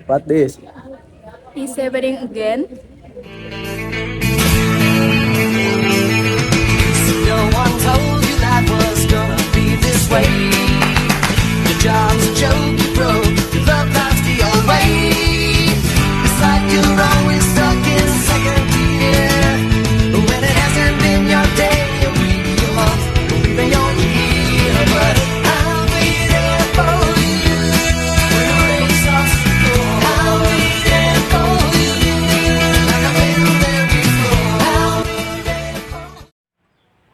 What this? Is happening again? No one told you life was gonna be this way. Your job's a joke, you broke. Your love life's the old way. It's like you're always stuck in second gear. When it hasn't been your day, your week, your month, or even your year. But I'll be there for you. When the rain starts to pour, I'll be there for you. Like I've been there before. I'll be there for you.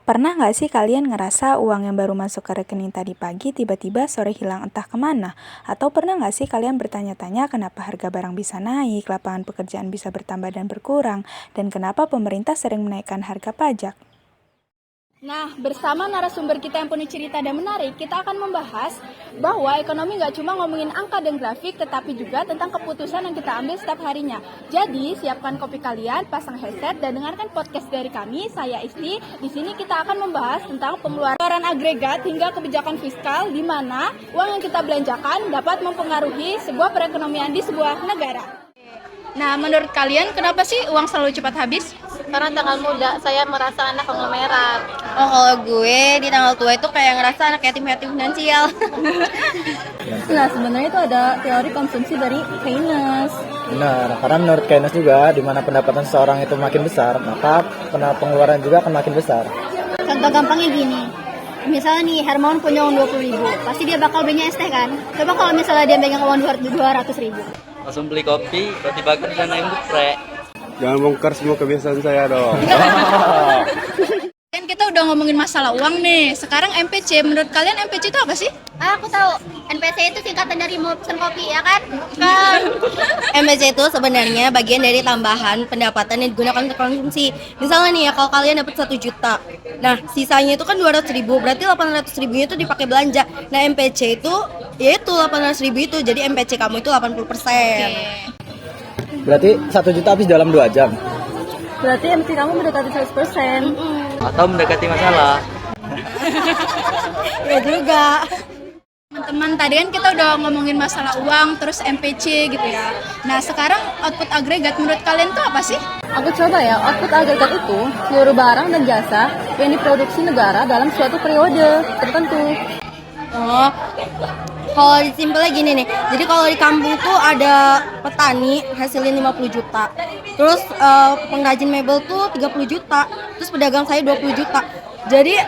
Pernah nggak sih kalian ngerasa uang yang baru masuk ke rekening tadi pagi tiba-tiba sore hilang entah kemana? Atau pernah nggak sih kalian bertanya-tanya kenapa harga barang bisa naik, lapangan pekerjaan bisa bertambah dan berkurang, dan kenapa pemerintah sering menaikkan harga pajak? Nah, bersama narasumber kita yang penuh cerita dan menarik, kita akan membahas bahwa ekonomi nggak cuma ngomongin angka dan grafik, tetapi juga tentang keputusan yang kita ambil setiap harinya. Jadi, siapkan kopi kalian, pasang headset, dan dengarkan podcast dari kami, saya Isti. Di sini kita akan membahas tentang pengeluaran agregat hingga kebijakan fiskal, di mana uang yang kita belanjakan dapat mempengaruhi sebuah perekonomian di sebuah negara. Nah, menurut kalian kenapa sih uang selalu cepat habis? Karena tanggal muda saya merasa anak konglomerat. Oh, kalau gue di tanggal tua itu kayak ngerasa anak yatim-yatim finansial. Nah, sebenarnya itu ada teori konsumsi dari Keynes. Benar, karena menurut Keynes juga, di mana pendapatan seseorang itu makin besar, maka pengeluaran juga akan makin besar. Contoh gampangnya gini. Misalnya nih, Hermawan punya uang 20.000, pasti dia bakal belinya es teh kan? Coba kalau misalnya dia pegang uang 200.000. Langsung beli kopi, roti bakar dan ayam geprek. Jangan bongkar semua kebiasaan saya dong. Kan kita udah ngomongin masalah uang nih. Sekarang MPC, menurut kalian MPC itu apa sih? Aku tahu, NPC itu singkatan dari mau pesen kopi, ya kan? Kan. NPC itu sebenarnya bagian dari tambahan pendapatan yang digunakan untuk konsumsi. Misalnya nih ya, kalau kalian dapat 1 juta, nah sisanya itu kan 200.000, berarti 800.000 itu dipakai belanja. Nah MPC itu, yaitu 800.000 itu, jadi MPC kamu itu 80%. Berarti 1 juta habis dalam 2 jam. Berarti MPC kamu mendekati 100%. Atau mendekati masalah. Ya juga. Teman-teman, tadi kan kita udah ngomongin masalah uang, terus MPC gitu ya. Nah, sekarang output agregat menurut kalian tuh apa sih? Aku coba ya, output agregat itu seluruh barang dan jasa yang diproduksi negara dalam suatu periode tertentu. Oh, kalau simpelnya gini nih, jadi kalau di kampung tuh ada petani hasilin 50 juta, terus pengrajin mebel tuh 30 juta, terus pedagang saya 20 juta. Jadi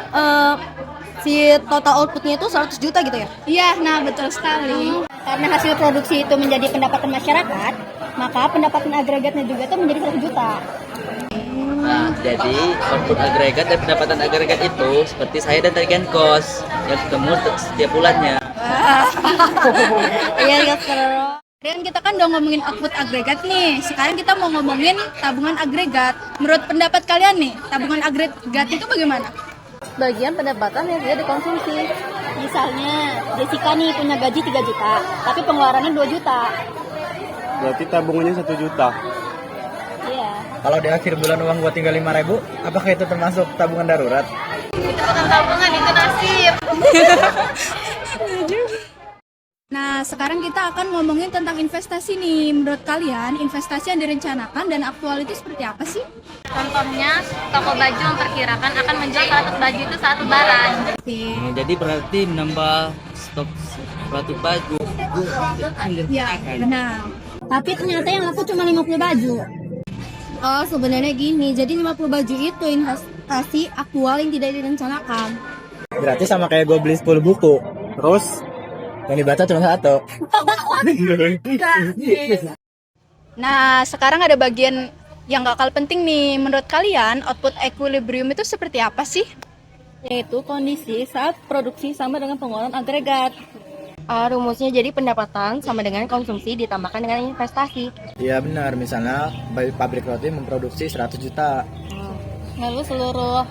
si total outputnya itu 100 juta gitu ya? Iya, nah betul sekali. Karena hasil produksi itu menjadi pendapatan masyarakat, maka pendapatan agregatnya juga tuh menjadi 100 juta. Nah, jadi output agregat dan pendapatan agregat itu seperti saya dan tagihan kos yang ketemu setiap bulannya. Iya, seru. Dan kita kan udah ngomongin output agregat nih. Sekarang kita mau ngomongin tabungan agregat. Menurut pendapat kalian nih, tabungan agregat itu bagaimana? Bagian pendapatan yang tidak dikonsumsi. Misalnya Jessica nih punya gaji 3 juta, tapi pengeluarannya 2 juta. Berarti tabungannya 1 juta. Iya. Kalau di akhir bulan uang gua tinggal 5.000, apakah itu termasuk tabungan darurat? Itu bukan tabungan, itu nasib. Nah, sekarang kita akan ngomongin tentang investasi nih. Menurut kalian, investasi yang direncanakan dan aktual itu seperti apa sih? Contohnya, toko baju memperkirakan akan menjual 100 baju itu saat lebaran. Jadi berarti menambah stok suatu baju. Ya, benar. Tapi ternyata yang laku cuma 50 baju. Oh, sebenarnya gini. Jadi 50 baju itu investasi aktual yang tidak direncanakan. Berarti sama kayak gue beli 10 buku. Terus yang dibaca cuma 1. Nah, sekarang ada bagian yang gak kalah penting nih. Menurut kalian, output equilibrium itu seperti apa sih? Yaitu kondisi saat produksi sama dengan pengeluaran agregat. Rumusnya jadi pendapatan sama dengan konsumsi ditambahkan dengan investasi. Iya benar, misalnya pabrik roti memproduksi 100 juta. Lalu seluruh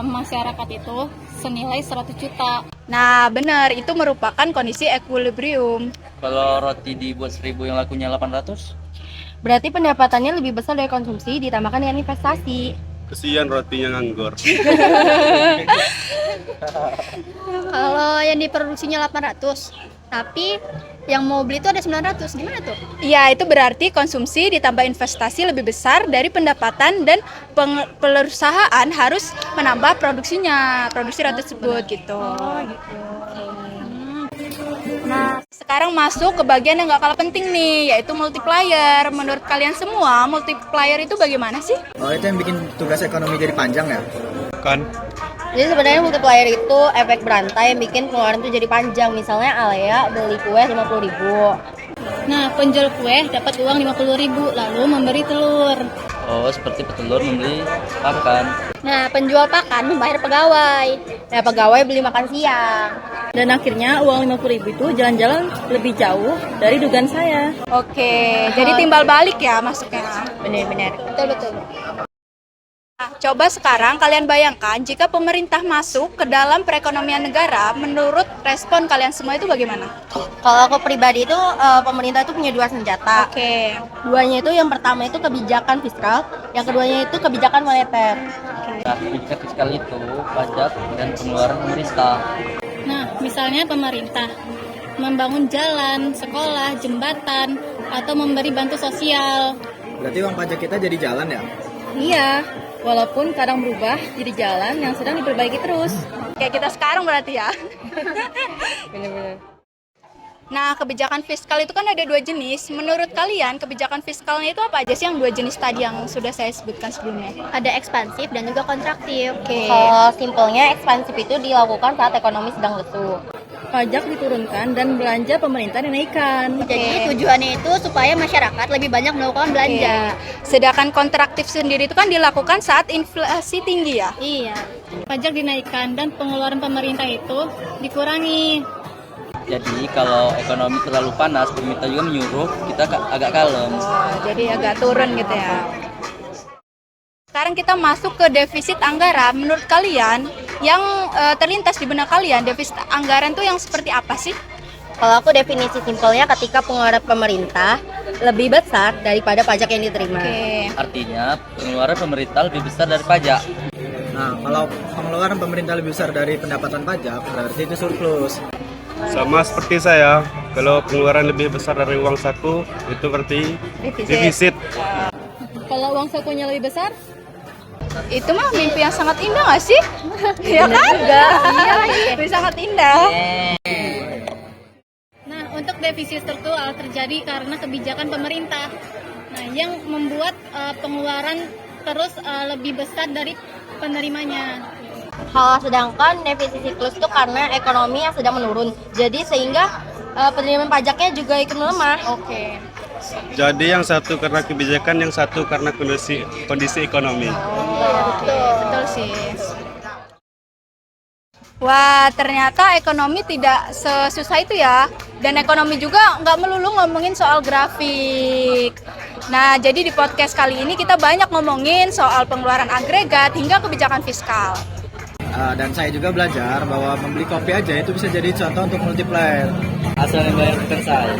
masyarakat itu senilai 100 juta. Nah, benar. Itu merupakan kondisi equilibrium. Kalau roti dibuat 1.000 yang lakunya 800? Berarti pendapatannya lebih besar dari konsumsi ditambahkan dengan investasi. Kesian rotinya nganggur. Kalau yang diproduksinya 800, Tapi yang mau beli itu ada 900. Gimana tuh? Ya, itu berarti konsumsi ditambah investasi lebih besar dari pendapatan dan perusahaan harus menambah produksi roti tersebut gitu. Nah, sekarang masuk ke bagian yang nggak kalah penting nih, yaitu multiplier. Menurut kalian semua, multiplier itu bagaimana sih? Oh, itu yang bikin tugas ekonomi jadi panjang ya? Kan? Jadi sebenarnya multiplier itu efek berantai yang bikin pengeluaran itu jadi panjang. Misalnya Alea beli kue 50.000. Nah, penjual kue dapat uang 50.000 lalu memberi telur. Oh, seperti petelur membeli pakan. Nah, penjual pakan membayar pegawai. Nah, pegawai beli makan siang. Dan akhirnya uang 50.000 itu jalan-jalan lebih jauh dari dugaan saya. Oke, jadi timbal balik ya masuknya. Benar-benar. Betul. Nah, coba sekarang kalian bayangkan jika pemerintah masuk ke dalam perekonomian negara, menurut respon kalian semua itu bagaimana? Kalau aku pribadi itu pemerintah itu punya dua senjata. Oke. Duanya itu yang pertama itu kebijakan fiskal, yang keduanya itu kebijakan moneter. Nah, kebijakan fiskal itu pajak dan pengeluaran pemerintah. Nah, misalnya pemerintah membangun jalan, sekolah, jembatan, atau memberi bantu sosial. Berarti uang pajak kita jadi jalan ya? Iya, walaupun kadang berubah jadi jalan yang sedang diperbaiki terus. Kayak kita sekarang berarti ya. Nah, kebijakan fiskal itu kan ada dua jenis. Menurut kalian, kebijakan fiskalnya itu apa aja sih yang dua jenis tadi yang sudah saya sebutkan sebelumnya? Ada ekspansif dan juga kontraktif. Kalau simpelnya ekspansif itu dilakukan saat ekonomi sedang lesu. Pajak diturunkan dan belanja pemerintah dinaikkan. Jadi tujuannya itu supaya masyarakat lebih banyak melakukan belanja. Sedangkan kontraktif sendiri itu kan dilakukan saat inflasi tinggi ya? Iya. Pajak dinaikkan dan pengeluaran pemerintah itu dikurangi. Jadi kalau ekonomi terlalu panas, pemerintah juga menyuruh kita agak kalem. Oh, jadi agak turun gitu ya. Sekarang kita masuk ke defisit anggaran. Menurut kalian, yang terlintas di benak kalian, defisit anggaran itu yang seperti apa sih? Kalau aku definisi simpelnya ketika pengeluaran pemerintah lebih besar daripada pajak yang diterima. Oke. Artinya pengeluaran pemerintah lebih besar dari pajak. Nah, kalau pengeluaran pemerintah lebih besar dari pendapatan pajak, berarti itu surplus. Sama seperti saya, kalau pengeluaran lebih besar dari uang saku, itu berarti defisit. Kalau uang sakunya lebih besar, Itu mah mimpi yang sangat indah gak sih? Ya kan? Iya, mimpi sangat indah. nah untuk defisit struktural terjadi karena kebijakan pemerintah. Nah, yang membuat pengeluaran terus lebih besar dari penerimanya. Kalau sedangkan defisit siklus itu karena ekonomi yang sedang menurun. Jadi sehingga penerimaan pajaknya juga ikut melemah. Oke. Jadi yang satu karena kebijakan, yang satu karena kondisi ekonomi. Betul sih. Wah, ternyata ekonomi tidak sesusah itu ya. Dan ekonomi juga nggak melulu ngomongin soal grafik. Nah, jadi di podcast kali ini kita banyak ngomongin soal pengeluaran agregat hingga kebijakan fiskal. Dan saya juga belajar bahwa membeli kopi aja itu bisa jadi contoh untuk multiplier. Asal yang bayar bukan saya.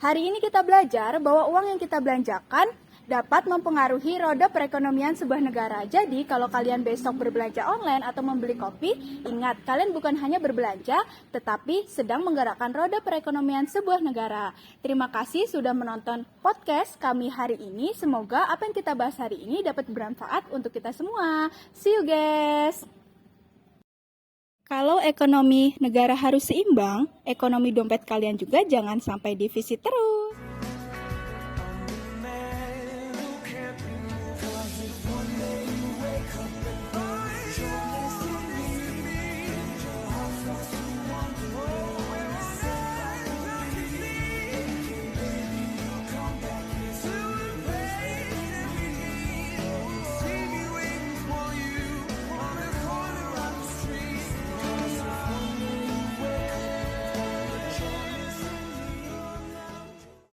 Hari ini kita belajar bahwa uang yang kita belanjakan dapat mempengaruhi roda perekonomian sebuah negara. Jadi, kalau kalian besok berbelanja online atau membeli kopi, ingat, kalian bukan hanya berbelanja, tetapi sedang menggerakkan roda perekonomian sebuah negara. Terima kasih sudah menonton podcast kami hari ini. Semoga apa yang kita bahas hari ini dapat bermanfaat untuk kita semua. See you guys! Kalau ekonomi negara harus seimbang, ekonomi dompet kalian juga jangan sampai defisit terus.